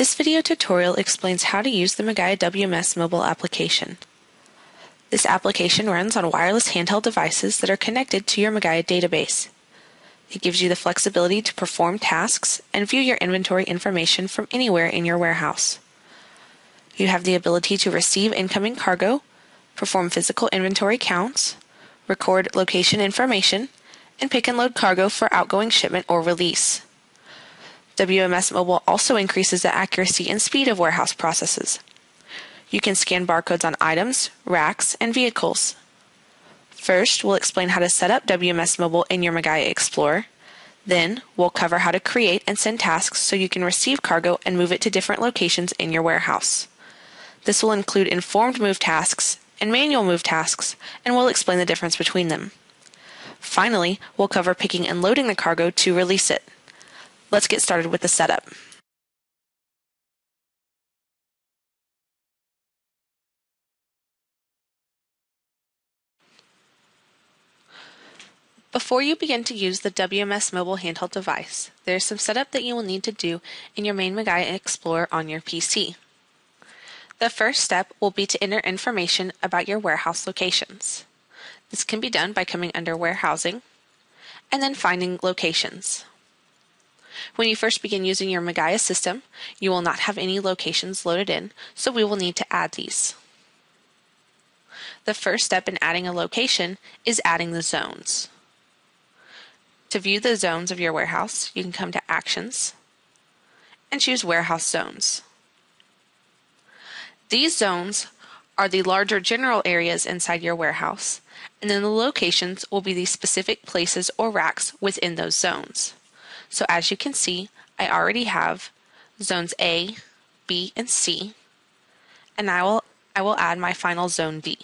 This video tutorial explains how to use the Magaya WMS Mobile application. This application runs on wireless handheld devices that are connected to your Magaya database. It gives you the flexibility to perform tasks and view your inventory information from anywhere in your warehouse. You have the ability to receive incoming cargo, perform physical inventory counts, record location information, and pick and load cargo for outgoing shipment or release. WMS Mobile also increases the accuracy and speed of warehouse processes. You can scan barcodes on items, racks, and vehicles. First, we'll explain how to set up WMS Mobile in your Magaya Explorer. Then, we'll cover how to create and send tasks so you can receive cargo and move it to different locations in your warehouse. This will include informed move tasks and manual move tasks, and we'll explain the difference between them. Finally, we'll cover picking and loading the cargo to release it. Let's get started with the setup. Before you begin to use the WMS Mobile handheld device, there is some setup that you will need to do in your main Magaya Explorer on your PC. The first step will be to enter information about your warehouse locations. This can be done by coming under Warehousing and then finding Locations. When you first begin using your Magaya system, you will not have any locations loaded in, so we will need to add these. The first step in adding a location is adding the zones. To view the zones of your warehouse, you can come to Actions and choose Warehouse Zones. These zones are the larger general areas inside your warehouse, and then the locations will be the specific places or racks within those zones. So as you can see, I already have zones A, B, and C, and I will add my final zone D.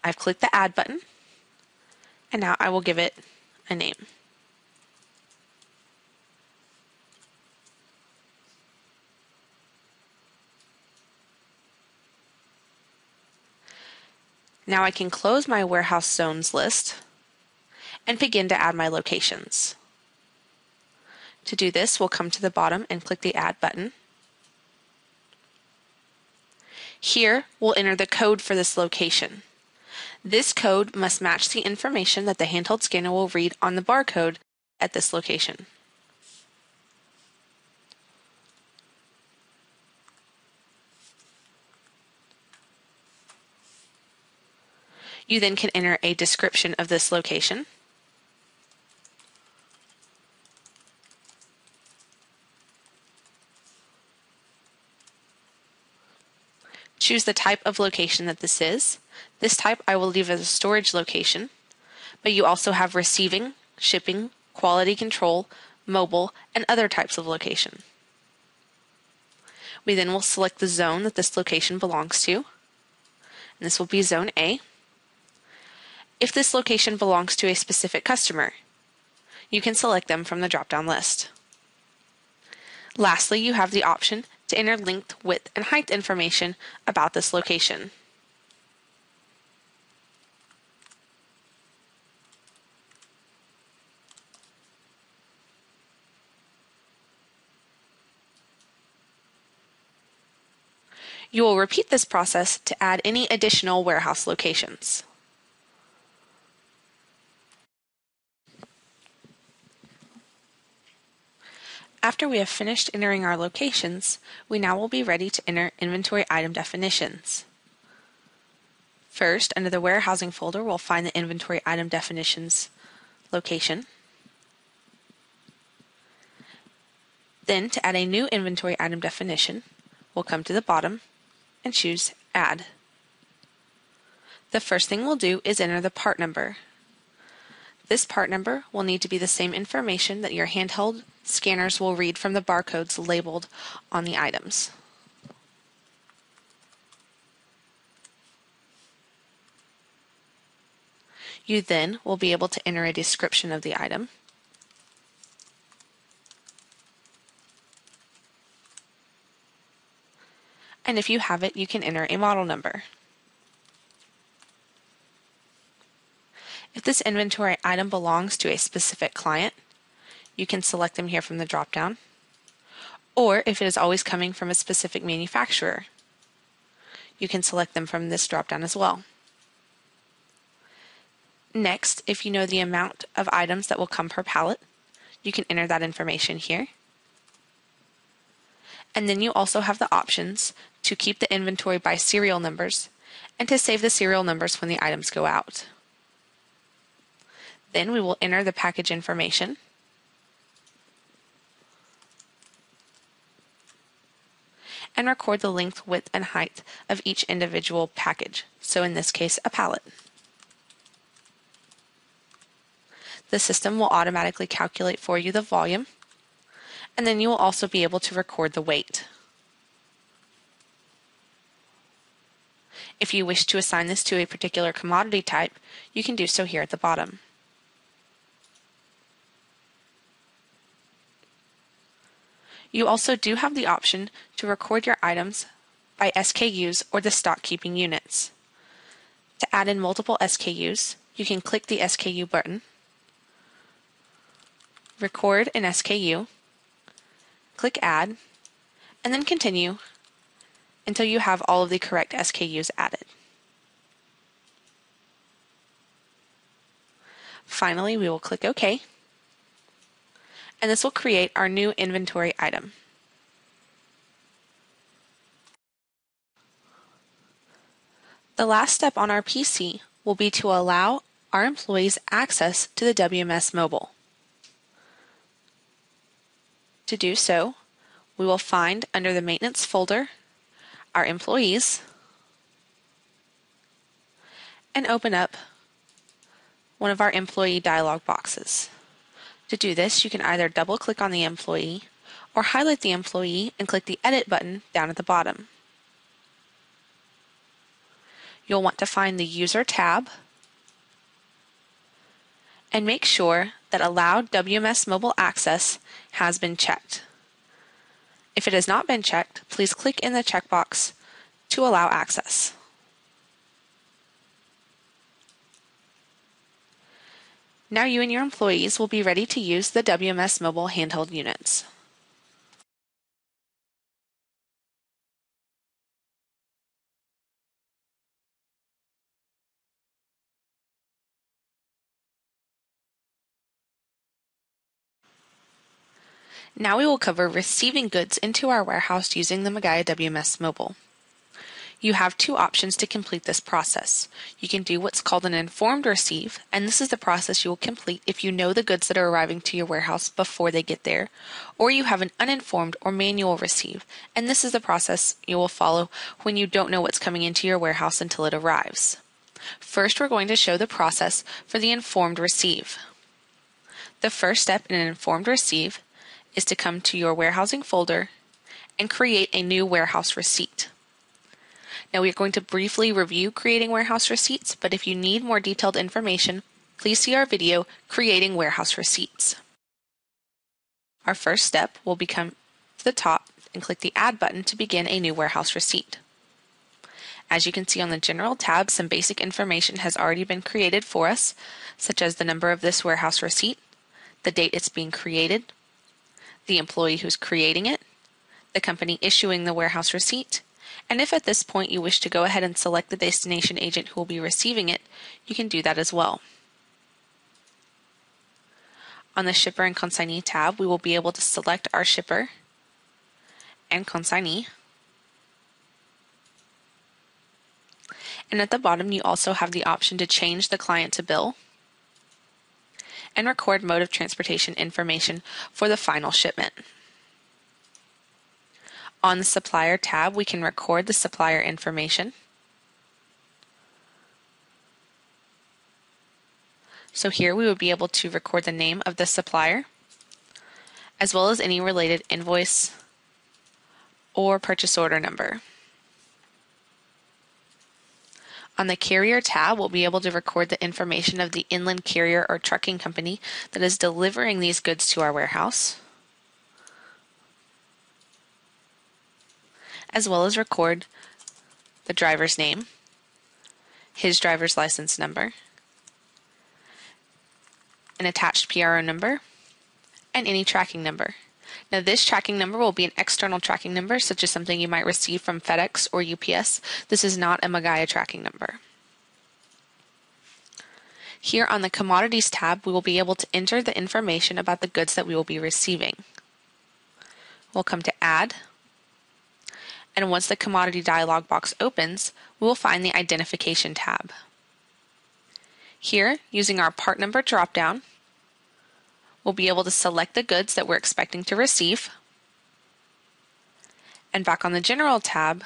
I've clicked the Add button, and now I will give it a name. Now I can close my warehouse zones list and begin to add my locations. To do this, we'll come to the bottom and click the Add button. Here, we'll enter the code for this location. This code must match the information that the handheld scanner will read on the barcode at this location. You then can enter a description of this location. Choose the type of location that this is. This type I will leave as a storage location, but you also have receiving, shipping, quality control, mobile, and other types of location. We then will select the zone that this location belongs to, and this will be Zone A. If this location belongs to a specific customer, you can select them from the drop-down list. Lastly, you have the option to enter length, width, and height information about this location. You will repeat this process to add any additional warehouse locations. After we have finished entering our locations, we now will be ready to enter inventory item definitions. First, under the warehousing folder, we'll find the inventory item definitions location. Then, to add a new inventory item definition, we'll come to the bottom and choose Add. The first thing we'll do is enter the part number. This part number will need to be the same information that your handheld scanners will read from the barcodes labeled on the items. You then will be able to enter a description of the item. And if you have it, you can enter a model number. If this inventory item belongs to a specific client, you can select them here from the drop-down, or if it is always coming from a specific manufacturer. You can select them from this drop-down as well. Next, if you know the amount of items that will come per pallet, you can enter that information here. And then you also have the options to keep the inventory by serial numbers and to save the serial numbers when the items go out. Then we will enter the package information. And record the length, width, and height of each individual package, so in this case, a pallet. The system will automatically calculate for you the volume, and then you will also be able to record the weight. If you wish to assign this to a particular commodity type, you can do so here at the bottom. You also do have the option to record your items by SKUs or the stock keeping units. To add in multiple SKUs, you can click the SKU button, record an SKU, click Add, and then continue until you have all of the correct SKUs added. Finally, we will click OK, and this will create our new inventory item. The last step on our PC will be to allow our employees access to the WMS Mobile. To do so, we will find under the Maintenance folder our employees and open up one of our employee dialog boxes. To do this, you can either double-click on the employee or highlight the employee and click the Edit button down at the bottom. You'll want to find the User tab and make sure that Allow WMS Mobile Access has been checked. If it has not been checked, please click in the checkbox to allow access. Now you and your employees will be ready to use the WMS Mobile handheld units. Now we will cover receiving goods into our warehouse using the Magaya WMS Mobile. You have two options to complete this process. You can do what's called an informed receive, and this is the process you will complete if you know the goods that are arriving to your warehouse before they get there, or you have an uninformed or manual receive, and this is the process you will follow when you don't know what's coming into your warehouse until it arrives. First, we're going to show the process for the informed receive. The first step in an informed receive is to come to your warehousing folder and create a new warehouse receipt. Now we are going to briefly review creating warehouse receipts, but if you need more detailed information, please see our video, Creating Warehouse Receipts. Our first step will be come to the top and click the Add button to begin a new warehouse receipt. As you can see on the General tab, some basic information has already been created for us, such as the number of this warehouse receipt, the date it's being created, the employee who's creating it, the company issuing the warehouse receipt, and if at this point you wish to go ahead and select the destination agent who will be receiving it, you can do that as well. On the Shipper and Consignee tab, we will be able to select our shipper and consignee. And at the bottom, you also have the option to change the client to bill and record mode of transportation information for the final shipment. On the Supplier tab, we can record the supplier information. So here we would be able to record the name of the supplier, as well as any related invoice or purchase order number. On the Carrier tab, we'll be able to record the information of the inland carrier or trucking company that is delivering these goods to our warehouse, as well as record the driver's name, his driver's license number, an attached PRO number, and any tracking number. Now this tracking number will be an external tracking number, such as something you might receive from FedEx or UPS. This is not a Magaya tracking number. Here on the Commodities tab, we will be able to enter the information about the goods that we will be receiving. We'll come to Add, and once the Commodity dialog box opens, we will find the Identification tab. Here, using our part number dropdown, we'll be able to select the goods that we're expecting to receive. And back on the General tab,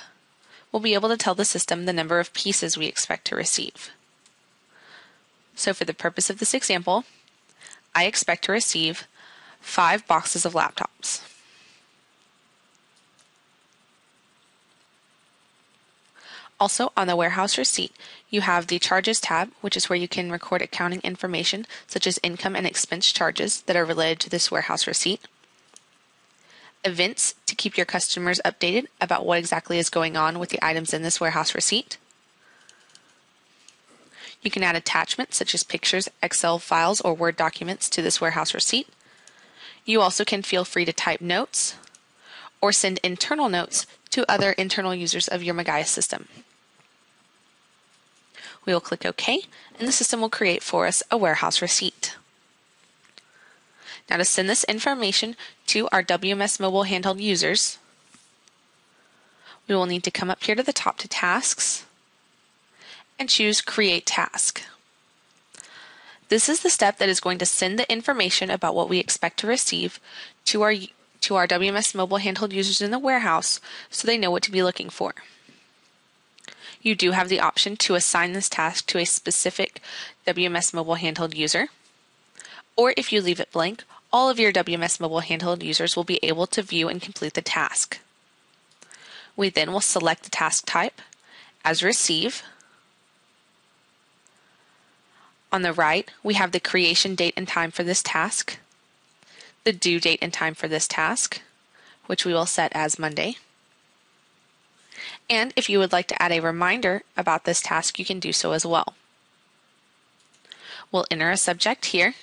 we'll be able to tell the system the number of pieces we expect to receive. So for the purpose of this example, I expect to receive 5 boxes of laptops. Also, on the warehouse receipt, you have the Charges tab, which is where you can record accounting information such as income and expense charges that are related to this warehouse receipt. Events to keep your customers updated about what exactly is going on with the items in this warehouse receipt. You can add attachments such as pictures, Excel files, or Word documents to this warehouse receipt. You also can feel free to type notes or send internal notes to other internal users of your Magaya system. We will click OK, and the system will create for us a warehouse receipt. Now to send this information to our WMS Mobile handheld users, we will need to come up here to the top to Tasks and choose Create Task. This is the step that is going to send the information about what we expect to receive to our WMS Mobile handheld users in the warehouse so they know what to be looking for. You do have the option to assign this task to a specific WMS Mobile handheld user, or if you leave it blank, all of your WMS Mobile handheld users will be able to view and complete the task. We then will select the task type as Receive. On the right, we have the creation date and time for this task, the due date and time for this task, which we will set as Monday. And if you would like to add a reminder about this task, you can do so as well. We'll enter a subject here.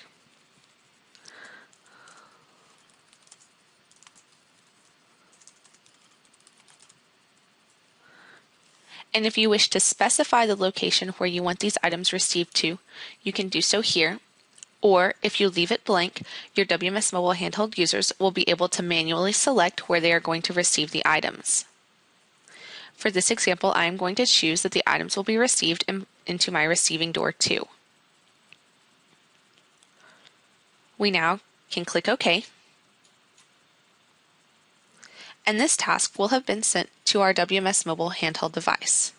And if you wish to specify the location where you want these items received to, you can do so here. Or if you leave it blank, your WMS Mobile handheld users will be able to manually select where they are going to receive the items. For this example, I am going to choose that the items will be received into my receiving door 2. We now can click OK. And this task will have been sent to our WMS Mobile handheld device.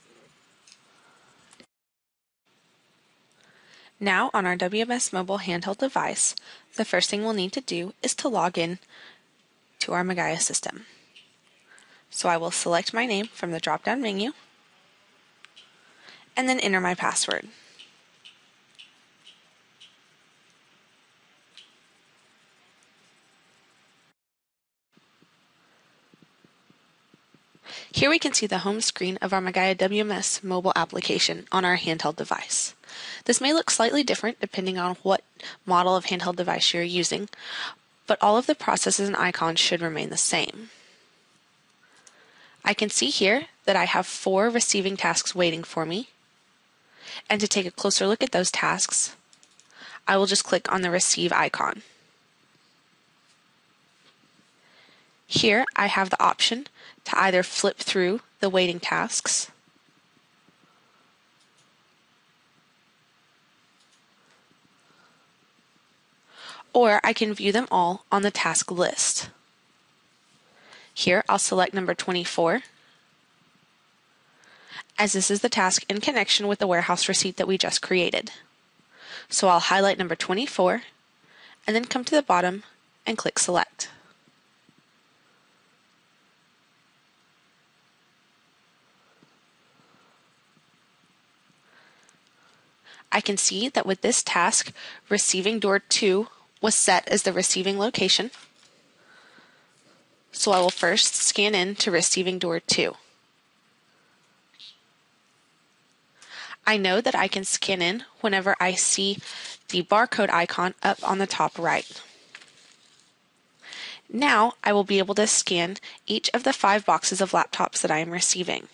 Now on our WMS Mobile handheld device, the first thing we'll need to do is to log in to our Magaya system. So I will select my name from the drop-down menu and then enter my password. Here we can see the home screen of our Magaya WMS mobile application on our handheld device. This may look slightly different depending on what model of handheld device you're using, but all of the processes and icons should remain the same. I can see here that I have 4 receiving tasks waiting for me. And to take a closer look at those tasks, I will just click on the Receive icon. Here I have the option to either flip through the waiting tasks, or I can view them all on the task list. Here I'll select number 24, as this is the task in connection with the warehouse receipt that we just created. So I'll highlight number 24 and then come to the bottom and click Select. I can see that with this task, receiving door 2 was set as the receiving location. So I will first scan in to receiving door 2. I know that I can scan in whenever I see the barcode icon up on the top right. Now I will be able to scan each of the 5 boxes of laptops that I am receiving.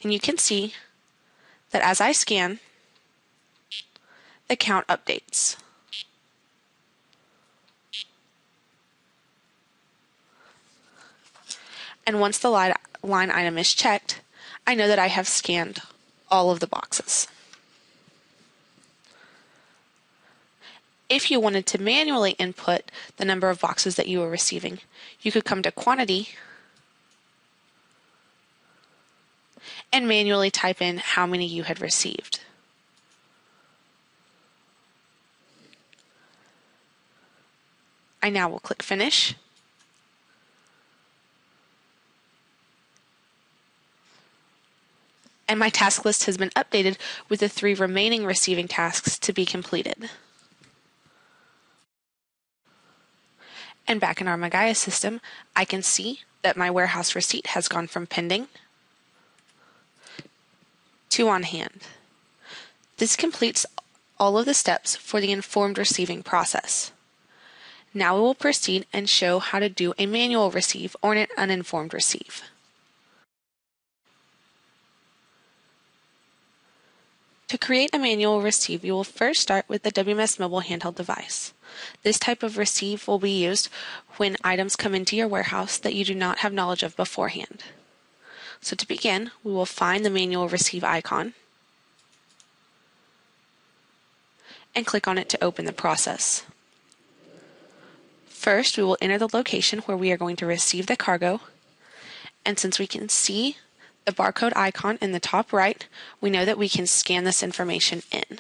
And you can see that as I scan, the count updates. And once the line item is checked, I know that I have scanned all of the boxes. If you wanted to manually input the number of boxes that you were receiving, you could come to Quantity and manually type in how many you had received. I now will click Finish. And my task list has been updated with the 3 remaining receiving tasks to be completed. And back in our Magaya system, I can see that my warehouse receipt has gone from pending to on hand. This completes all of the steps for the informed receiving process. Now we will proceed and show how to do a manual receive or an uninformed receive. To create a manual receive, you will first start with the WMS Mobile handheld device. This type of receive will be used when items come into your warehouse that you do not have knowledge of beforehand. So to begin, we will find the manual receive icon and click on it to open the process. First, we will enter the location where we are going to receive the cargo, and since we can see the barcode icon in the top right, we know that we can scan this information in.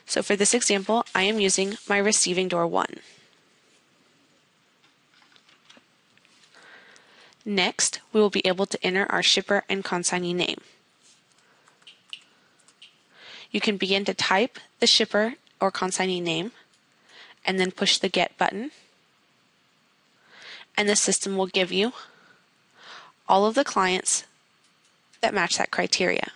So for this example, I am using my receiving door 1. Next, we will be able to enter our shipper and consignee name. You can begin to type the shipper or consignee name and then push the Get button, and the system will give you all of the clients that match that criteria.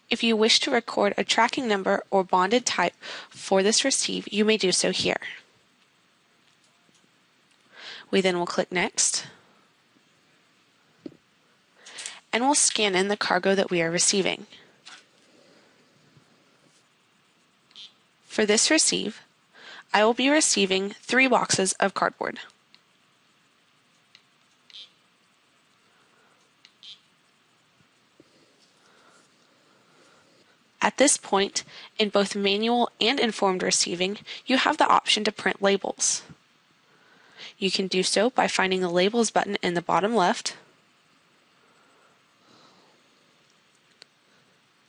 If you wish to record a tracking number or bonded type for this receive, you may do so here. We then will click Next, and we'll scan in the cargo that we are receiving. For this receive, I will be receiving 3 boxes of cardboard. At this point, in both manual and informed receiving, you have the option to print labels. You can do so by finding the Labels button in the bottom left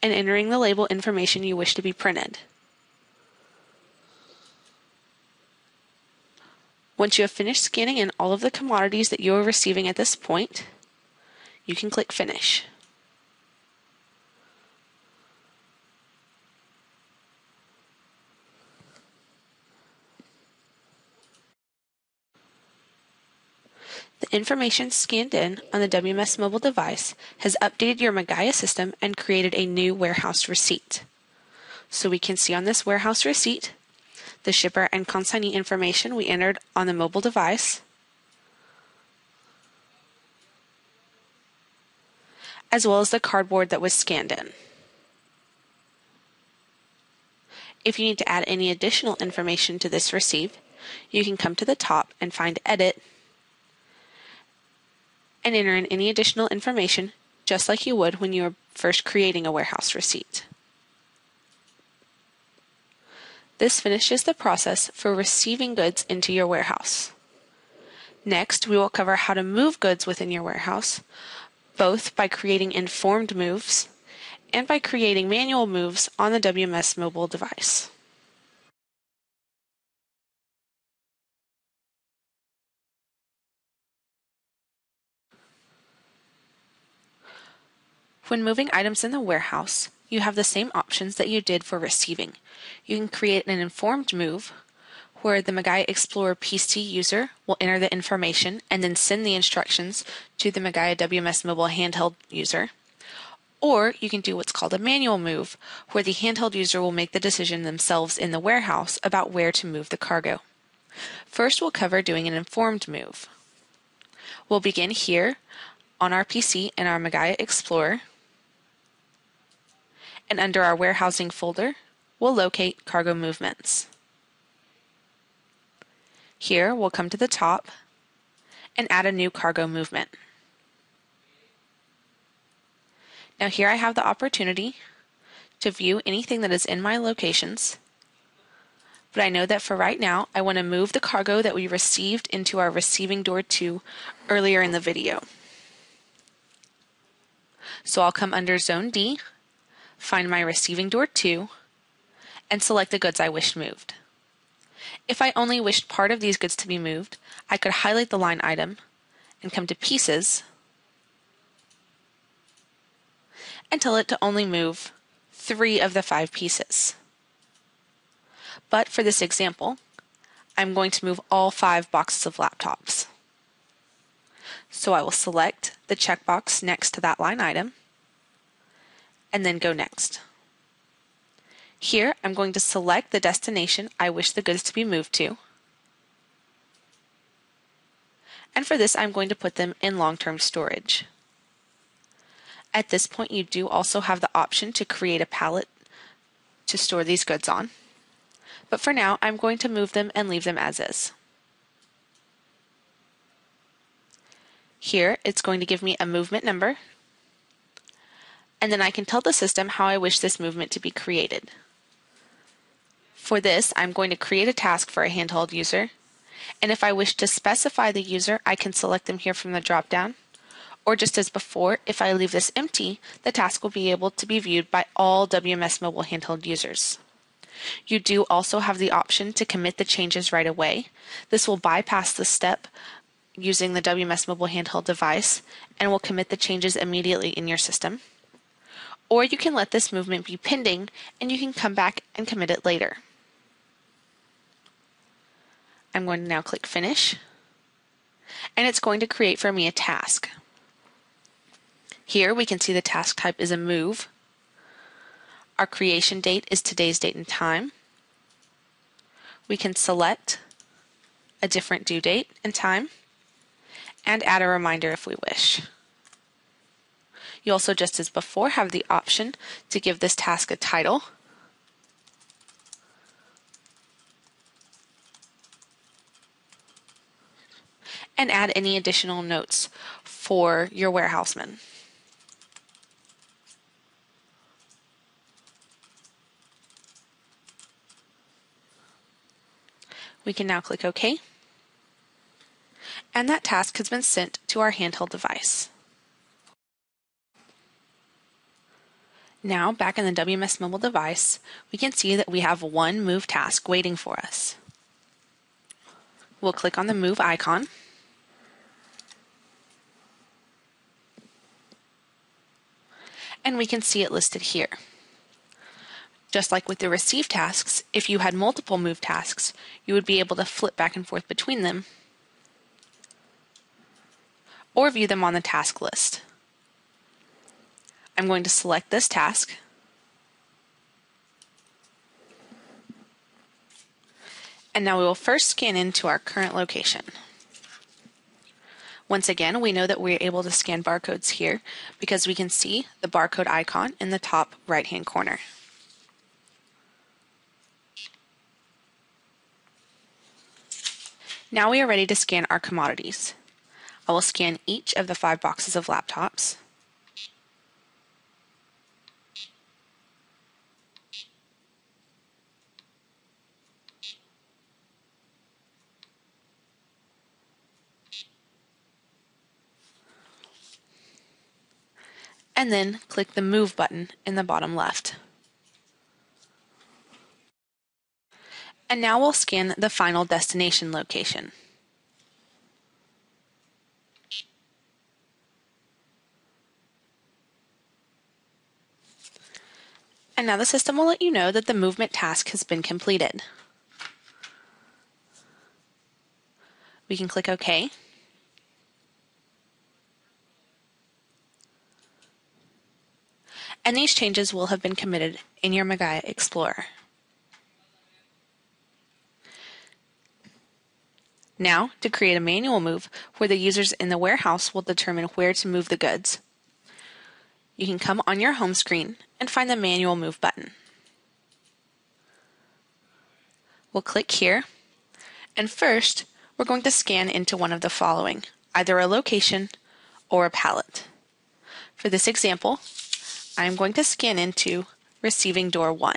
and entering the label information you wish to be printed. Once you have finished scanning in all of the commodities that you are receiving at this point, you can click Finish. The information scanned in on the WMS mobile device has updated your Magaya system and created a new warehouse receipt. So we can see on this warehouse receipt the shipper and consignee information we entered on the mobile device, as well as the cardboard that was scanned in. If you need to add any additional information to this receive, you can come to the top and find Edit and enter in any additional information just like you would when you were first creating a warehouse receipt. This finishes the process for receiving goods into your warehouse. Next, we will cover how to move goods within your warehouse, both by creating informed moves and by creating manual moves on the WMS mobile device. When moving items in the warehouse, you have the same options that you did for receiving. You can create an informed move, where the Magaya Explorer PC user will enter the information and then send the instructions to the Magaya WMS Mobile handheld user. Or you can do what's called a manual move, where the handheld user will make the decision themselves in the warehouse about where to move the cargo. First, we'll cover doing an informed move. We'll begin here on our PC in our Magaya Explorer, and under our warehousing folder, we'll locate cargo movements. Here, we'll come to the top and add a new cargo movement. Now here I have the opportunity to view anything that is in my locations, but I know that for right now, I want to move the cargo that we received into our receiving door 2 earlier in the video. So I'll come under Zone D, find my receiving door 2, and select the goods I wish moved. If I only wished part of these goods to be moved, I could highlight the line item and come to Pieces and tell it to only move 3 of the 5 pieces. But for this example, I'm going to move all 5 boxes of laptops. So I will select the checkbox next to that line item and then go Next. Here, I'm going to select the destination I wish the goods to be moved to. And for this, I'm going to put them in long-term storage. At this point, you do also have the option to create a pallet to store these goods on. But for now, I'm going to move them and leave them as is. Here, it's going to give me a movement number, and then I can tell the system how I wish this movement to be created. For this, I'm going to create a task for a handheld user, and if I wish to specify the user, I can select them here from the drop-down. Or just as before, if I leave this empty, the task will be able to be viewed by all WMS Mobile handheld users. You do also have the option to commit the changes right away. This will bypass the step using the WMS Mobile handheld device and will commit the changes immediately in your system. Or you can let this movement be pending and you can come back and commit it later. I'm going to now click Finish, and it's going to create for me a task. Here we can see the task type is a move. Our creation date is today's date and time. We can select a different due date and time and add a reminder if we wish. You also, just as before, have the option to give this task a title. And add any additional notes for your warehouseman. We can now click OK, and that task has been sent to our handheld device. Now, back in the WMS Mobile device, we can see that we have one move task waiting for us. We'll click on the move icon, and we can see it listed here. Just like with the receive tasks, if you had multiple move tasks, you would be able to flip back and forth between them or view them on the task list. I'm going to select this task and now we will first scan into our current location. Once again, we know that we're able to scan barcodes here because we can see the barcode icon in the top right-hand corner. Now we are ready to scan our commodities. I will scan each of the 5 boxes of laptops. And then click the Move button in the bottom left. And now we'll scan the final destination location. And now the system will let you know that the movement task has been completed. We can click OK. And these changes will have been committed in your Magaya Explorer. Now, to create a manual move where the users in the warehouse will determine where to move the goods, you can come on your home screen and find the Manual Move button. We'll click here, and first, we're going to scan into one of the following, either a location or a pallet. For this example, I'm going to scan into Receiving Door 1.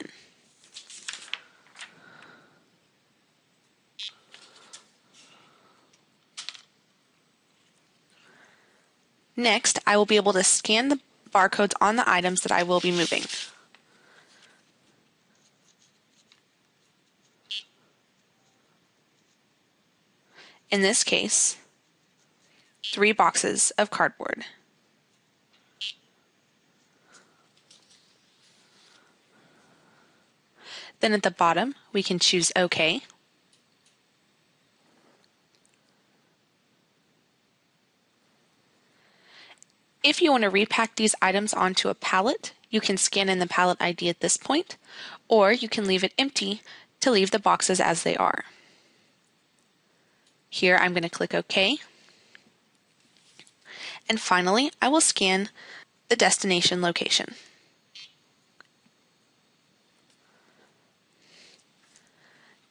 Next, I will be able to scan the barcodes on the items that I will be moving. In this case, 3 boxes of cardboard. Then at the bottom, we can choose OK. If you want to repack these items onto a pallet, you can scan in the pallet ID at this point, or you can leave it empty to leave the boxes as they are. Here I'm going to click OK. And finally, I will scan the destination location.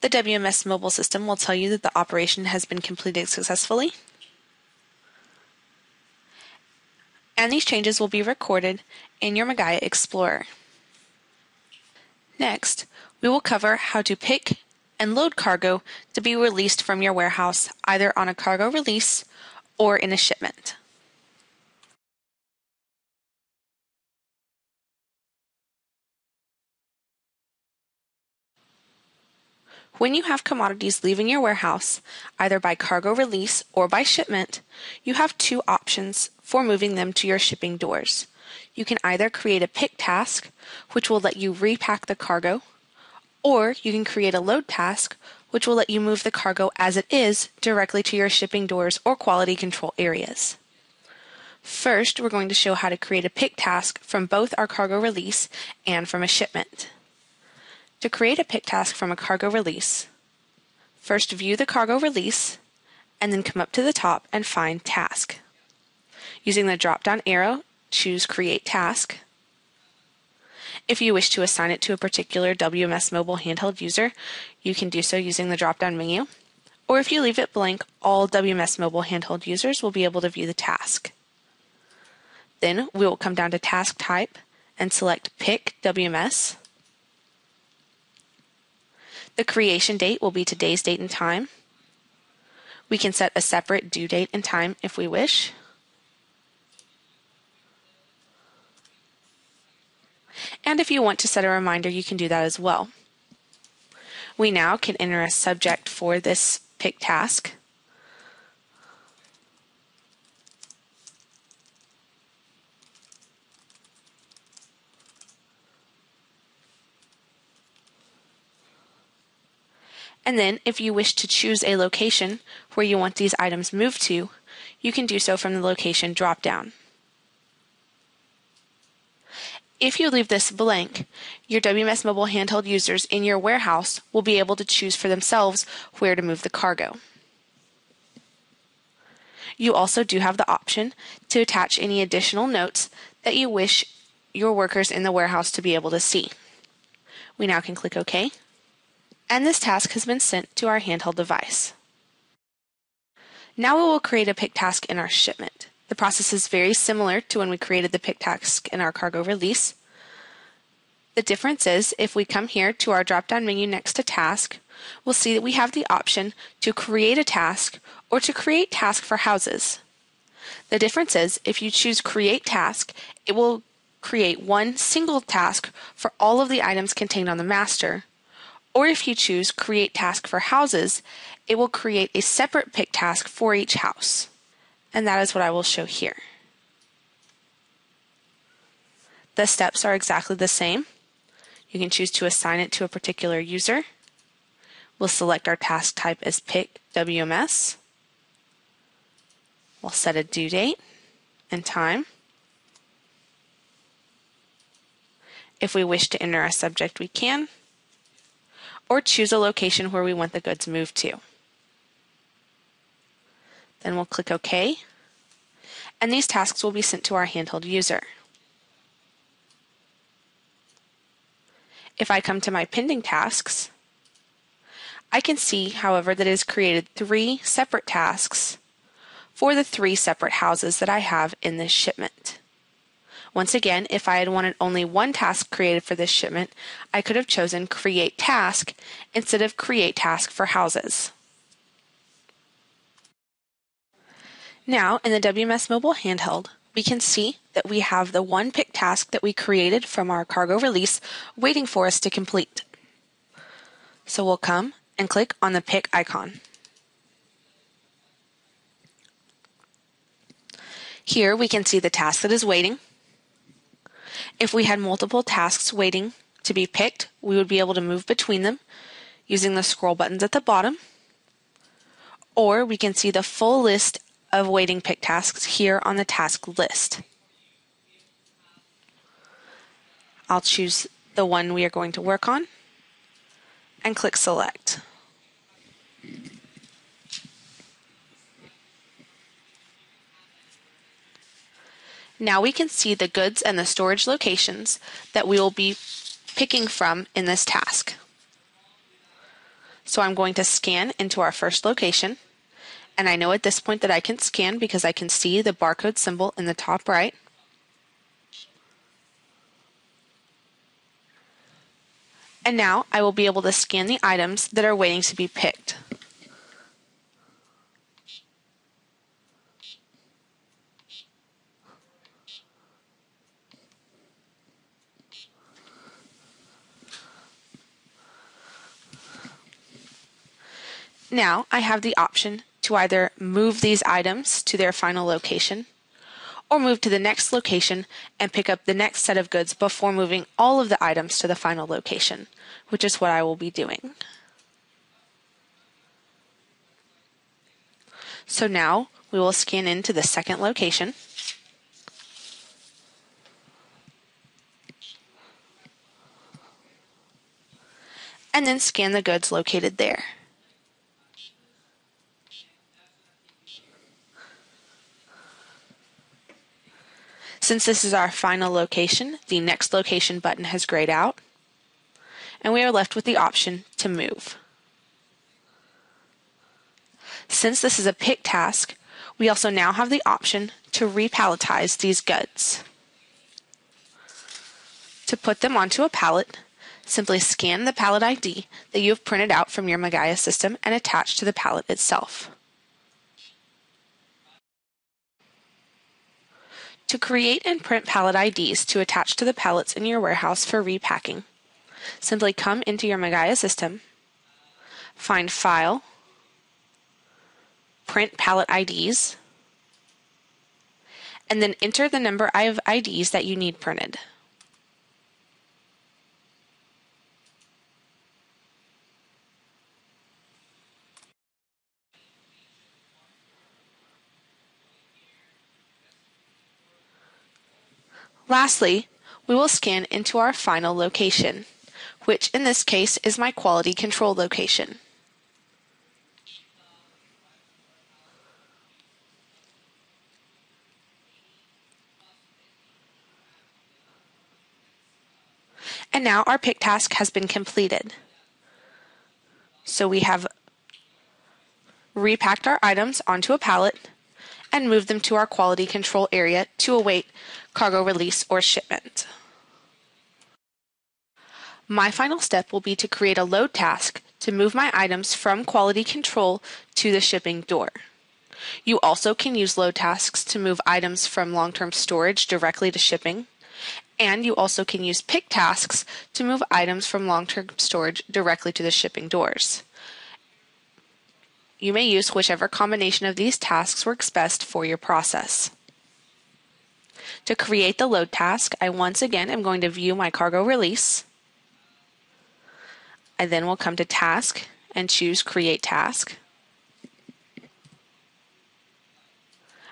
The WMS Mobile system will tell you that the operation has been completed successfully, and these changes will be recorded in your Magaya Explorer. Next, we will cover how to pick and load cargo to be released from your warehouse either on a cargo release or in a shipment. When you have commodities leaving your warehouse, either by cargo release or by shipment, you have 2 options for moving them to your shipping doors. You can either create a pick task, which will let you repack the cargo, or you can create a load task, which will let you move the cargo as it is directly to your shipping doors or quality control areas. First, we're going to show how to create a pick task from both our cargo release and from a shipment. To create a pick task from a cargo release, first view the cargo release, and then come up to the top and find Task. Using the drop-down arrow, choose Create Task. If you wish to assign it to a particular WMS Mobile handheld user, you can do so using the drop-down menu, or if you leave it blank, all WMS Mobile handheld users will be able to view the task. Then we will come down to Task Type and select Pick WMS. The creation date will be today's date and time. We can set a separate due date and time if we wish. And if you want to set a reminder, you can do that as well. We now can enter a subject for this pick task. And then, if you wish to choose a location where you want these items moved to, you can do so from the location drop-down. If you leave this blank, your WMS Mobile handheld users in your warehouse will be able to choose for themselves where to move the cargo. You also do have the option to attach any additional notes that you wish your workers in the warehouse to be able to see. We now can click OK. And this task has been sent to our handheld device. Now we will create a pick task in our shipment. The process is very similar to when we created the pick task in our cargo release. The difference is if we come here to our drop-down menu next to Task, we'll see that we have the option to create a task or to create task for houses. The difference is if you choose Create Task, it will create one single task for all of the items contained on the master. Or if you choose Create Task for Houses, it will create a separate pick task for each house. And that is what I will show here. The steps are exactly the same. You can choose to assign it to a particular user. We'll select our task type as Pick WMS. We'll set a due date and time. If we wish to enter a subject, we can, or choose a location where we want the goods moved to. Then we'll click OK, and these tasks will be sent to our handheld user. If I come to my pending tasks, I can see, however, that it has created 3 separate tasks for the 3 separate houses that I have in this shipment. Once again, if I had wanted only one task created for this shipment, I could have chosen Create Task instead of Create Task for Houses. Now, in the WMS Mobile handheld, we can see that we have the one pick task that we created from our cargo release waiting for us to complete. So we'll come and click on the pick icon. Here we can see the task that is waiting. If we had multiple tasks waiting to be picked, we would be able to move between them using the scroll buttons at the bottom, or we can see the full list of waiting pick tasks here on the task list. I'll choose the one we are going to work on and click Select. Now we can see the goods and the storage locations that we will be picking from in this task. So I'm going to scan into our first location, and I know at this point that I can scan because I can see the barcode symbol in the top right. And now I will be able to scan the items that are waiting to be picked. Now I have the option to either move these items to their final location or move to the next location and pick up the next set of goods before moving all of the items to the final location, which is what I will be doing. So now we will scan into the second location. And then scan the goods located there. Since this is our final location, the next location button has grayed out, and we are left with the option to move. Since this is a pick task, we also now have the option to repalletize these goods. To put them onto a pallet, simply scan the pallet ID that you have printed out from your Magaya system and attach to the pallet itself. To create and print pallet IDs to attach to the pallets in your warehouse for repacking, simply come into your Magaya system, find File, Print Pallet IDs, and then enter the number of IDs that you need printed. Lastly, we will scan into our final location, which in this case is my quality control location. And now our pick task has been completed. So we have repacked our items onto a pallet and moved them to our quality control area to await cargo release or shipment. My final step will be to create a load task to move my items from quality control to the shipping door. You also can use load tasks to move items from long-term storage directly to shipping, and you also can use pick tasks to move items from long-term storage directly to the shipping doors. You may use whichever combination of these tasks works best for your process. To create the load task, I once again am going to view my cargo release. I then will come to Task and choose Create Task.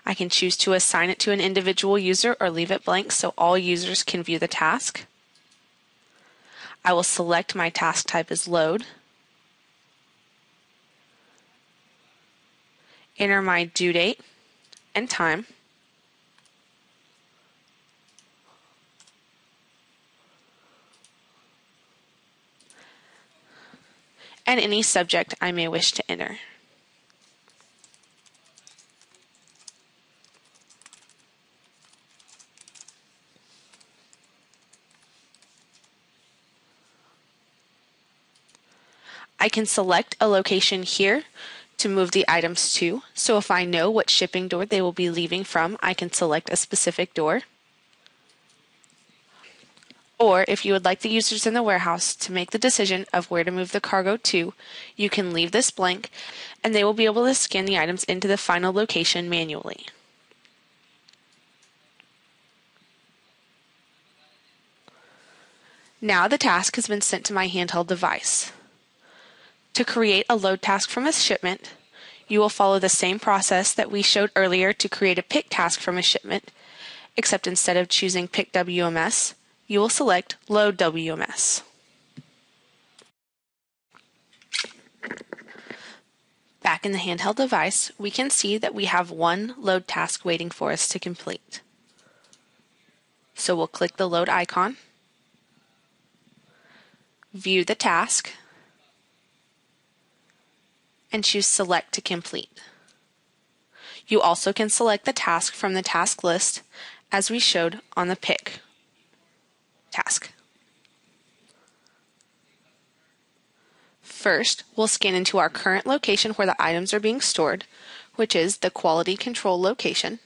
I can choose to assign it to an individual user or leave it blank so all users can view the task. I will select my task type as Load, enter my due date and time, and any subject I may wish to enter. I can select a location here to move the items to, so if I know what shipping door they will be leaving from, I can select a specific door. Or if you would like the users in the warehouse to make the decision of where to move the cargo to, you can leave this blank and they will be able to scan the items into the final location manually. Now the task has been sent to my handheld device. To create a load task from a shipment, you will follow the same process that we showed earlier to create a pick task from a shipment, except instead of choosing Pick WMS, you will select Load WMS. Back in the handheld device, we can see that we have one load task waiting for us to complete. So we'll click the load icon, view the task, and choose Select to complete. You also can select the task from the task list as we showed on the pick task. First, we'll scan into our current location where the items are being stored, which is the quality control location.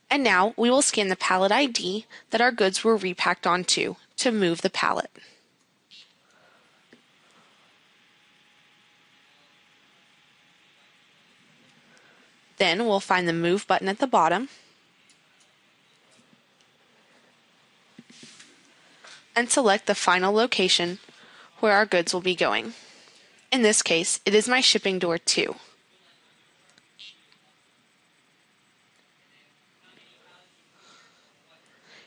And now we will scan the pallet ID that our goods were repacked onto to move the pallet. Then we'll find the Move button at the bottom and select the final location where our goods will be going. In this case, it is my shipping door 2.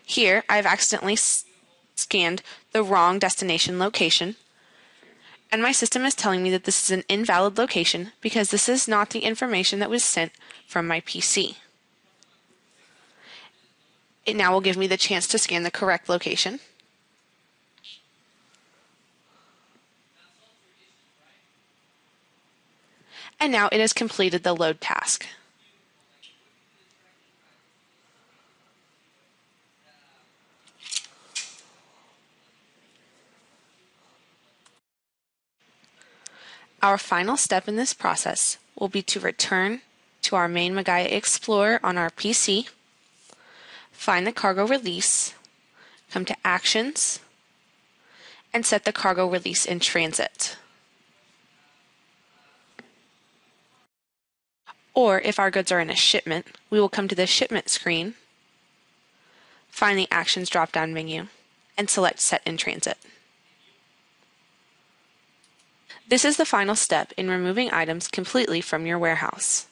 Here, I've accidentally scanned the wrong destination location, and my system is telling me that this is an invalid location because this is not the information that was sent from my PC. It now will give me the chance to scan the correct location. And now it has completed the load task. Our final step in this process will be to return to our main Magaya Explorer on our PC, find the cargo release, come to Actions, and set the cargo release in transit. Or if our goods are in a shipment, we will come to the shipment screen, find the Actions drop-down menu, and select Set in Transit. This is the final step in removing items completely from your warehouse.